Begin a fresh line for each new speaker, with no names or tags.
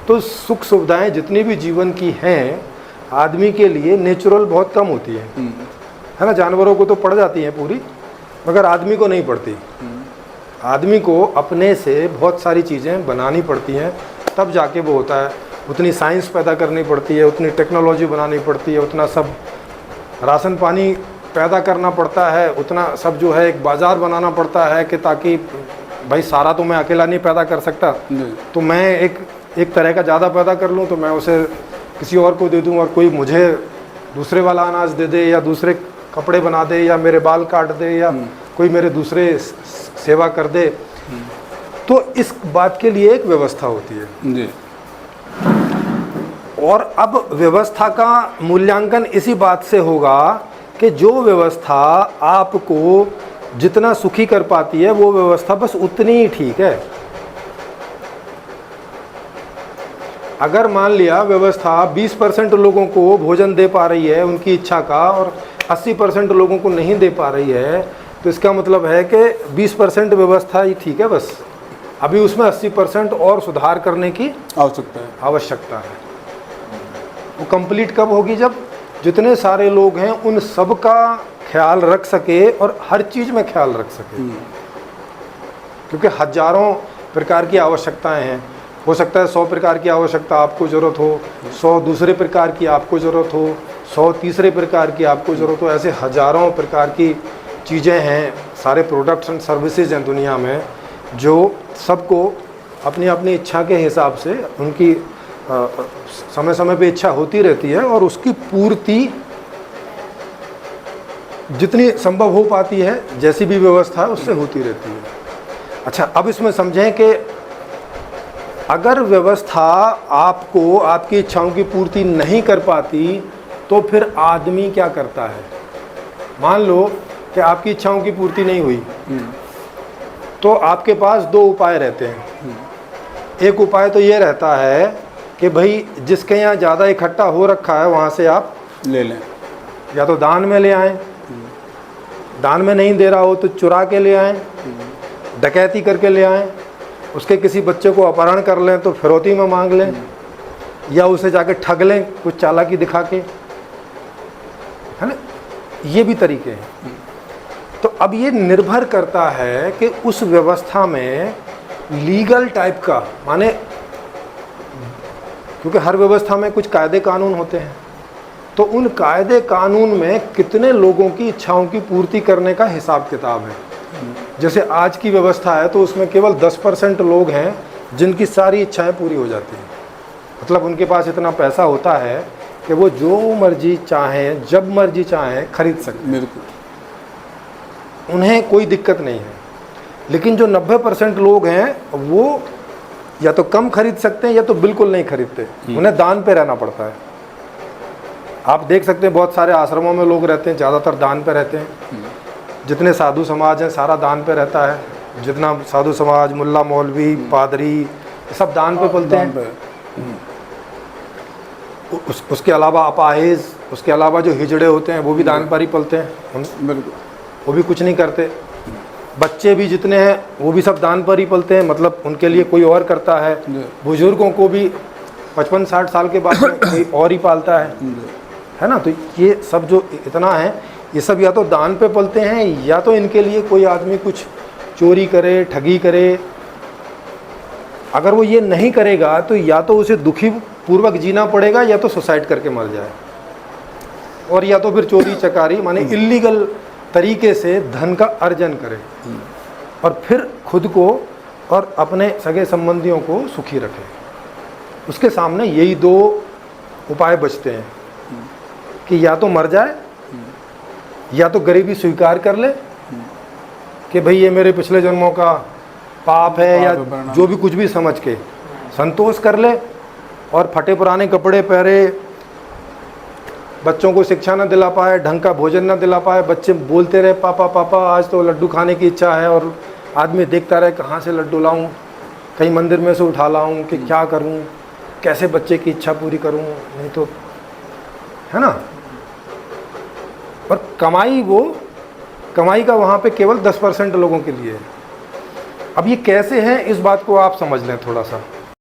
तो सुख सुविधाएं जितनी भी जीवन की हैं आदमी के लिए नेचुरल बहुत कम होती है ना। जानवरों को तो पड़ जाती हैं पूरी, मगर आदमी को नहीं पड़ती। आदमी को अपने से बहुत सारी चीज़ें बनानी पड़ती हैं, तब जाके वो होता है। उतनी साइंस पैदा करनी पड़ती है, उतनी टेक्नोलॉजी बनानी पड़ती है, उतना सब राशन पानी पैदा करना पड़ता है, उतना सब जो है एक बाज़ार बनाना पड़ता है कि ताकि भाई सारा तो मैं अकेला नहीं पैदा कर सकता, तो मैं एक तरह का ज़्यादा पैदा कर लूँ तो मैं उसे किसी और को दे दूँ, और कोई मुझे दूसरे वाला अनाज दे दे, या दूसरे कपड़े बना दे, या मेरे बाल काट दे, या कोई मेरे दूसरे सेवा कर दे। तो इस बात के लिए एक व्यवस्था होती है जी। और अब व्यवस्था का मूल्यांकन इसी बात से होगा कि जो व्यवस्था आपको जितना सुखी कर पाती है वो व्यवस्था बस उतनी ही ठीक है। अगर मान लिया व्यवस्था 20% लोगों को भोजन दे पा रही है उनकी इच्छा का, और 80% लोगों को नहीं दे पा रही है, तो इसका मतलब है कि 20% व्यवस्था ही ठीक है बस। अभी उसमें 80% और सुधार करने की आवश्यकता है। वो कंप्लीट कब होगी? जब जितने सारे लोग हैं उन सब का ख्याल रख सके और हर चीज़ में ख्याल रख सके, क्योंकि हजारों प्रकार की आवश्यकताएं हैं। हो सकता है 100 प्रकार की आवश्यकता आपको ज़रूरत हो, 100 दूसरे प्रकार की आपको ज़रूरत हो, 100 तीसरे प्रकार की आपको ज़रूरत हो। ऐसे हजारों प्रकार की चीज़ें हैं, सारे प्रोडक्ट्स एंड सर्विसेज हैं दुनिया में, जो सबको अपनी अपनी इच्छा के हिसाब से उनकी समय समय पे इच्छा होती रहती है, और उसकी पूर्ति जितनी संभव हो पाती है जैसी भी व्यवस्था है उससे होती रहती है। अच्छा, अब इसमें समझें कि अगर व्यवस्था आपको आपकी इच्छाओं की पूर्ति नहीं कर पाती तो फिर आदमी क्या करता है? मान लो कि आपकी इच्छाओं की पूर्ति नहीं हुई, तो आपके पास दो उपाय रहते हैं। एक उपाय तो ये रहता है कि भाई जिसके यहाँ ज़्यादा इकट्ठा हो रखा है वहाँ से आप
ले लें,
या तो दान में ले आएँ, दान में नहीं दे रहा हो तो चुरा के ले आएँ, डकैती करके ले आएँ, उसके किसी बच्चे को अपहरण कर लें तो फिरौती में मांग लें, या उसे जाके ठग लें कुछ चालाकी दिखा के, है ना। ये भी तरीके हैं। तो अब ये निर्भर करता है कि उस व्यवस्था में लीगल टाइप का, माने क्योंकि हर व्यवस्था में कुछ कायदे कानून होते हैं, तो उन कायदे कानून में कितने लोगों की इच्छाओं की पूर्ति करने का हिसाब किताब है। जैसे आज की व्यवस्था है तो उसमें केवल 10% लोग हैं जिनकी सारी इच्छाएं पूरी हो जाती हैं। मतलब उनके पास इतना पैसा होता है कि वो जो मर्जी चाहें जब मर्जी चाहें खरीद सकते हैं, उन्हें कोई दिक्कत नहीं है। लेकिन जो 90% लोग हैं वो या तो कम खरीद सकते हैं या तो बिल्कुल नहीं खरीदते, उन्हें दान पे रहना पड़ता है। आप देख सकते हैं बहुत सारे आश्रमों में लोग रहते हैं, ज़्यादातर दान पे रहते हैं। जितने साधु समाज हैं सारा दान पे रहता है। जितना साधु समाज, मुल्ला मौलवी, पादरी, सब दान पे पलते हैं। उसके अलावा अपाहिज, उसके अलावा जो हिजड़े होते हैं वो भी दान पर ही पलते हैं, वो भी कुछ नहीं करते। बच्चे भी जितने हैं वो भी सब दान पर ही पलते हैं, मतलब उनके लिए कोई और करता है। बुजुर्गों को भी 55-60 साल के बाद कोई और ही पालता है ना। तो ये सब जो इतना है ये सब या तो दान पे पलते हैं, या तो इनके लिए कोई आदमी कुछ चोरी करे, ठगी करे। अगर वो ये नहीं करेगा तो या तो उसे दुखी पूर्वक जीना पड़ेगा, या तो सुसाइड करके मर जाए, और या तो फिर चोरी चकारी माने इल्लीगल तरीके से धन का अर्जन करे, और फिर खुद को और अपने सगे संबंधियों को सुखी रखे। उसके सामने यही दो उपाय बचते हैं कि या तो मर जाए, या तो गरीबी स्वीकार कर ले कि भाई ये मेरे पिछले जन्मों का पाप है, या जो भी कुछ भी समझ के संतोष कर ले, और फटे पुराने कपड़े पहने, बच्चों को शिक्षा न दिला पाए, ढंग का भोजन न दिला पाए, बच्चे बोलते रहे पापा पापा आज तो लड्डू खाने की इच्छा है, और आदमी देखता रहे कहाँ से लड्डू लाऊं, कहीं मंदिर में से उठा लाऊं कि क्या करूं, कैसे बच्चे की इच्छा पूरी करूं, नहीं तो, है ना। और कमाई का वहाँ पे केवल 10% लोगों के लिए है। अब ये कैसे है इस बात को आप समझ लें थोड़ा सा।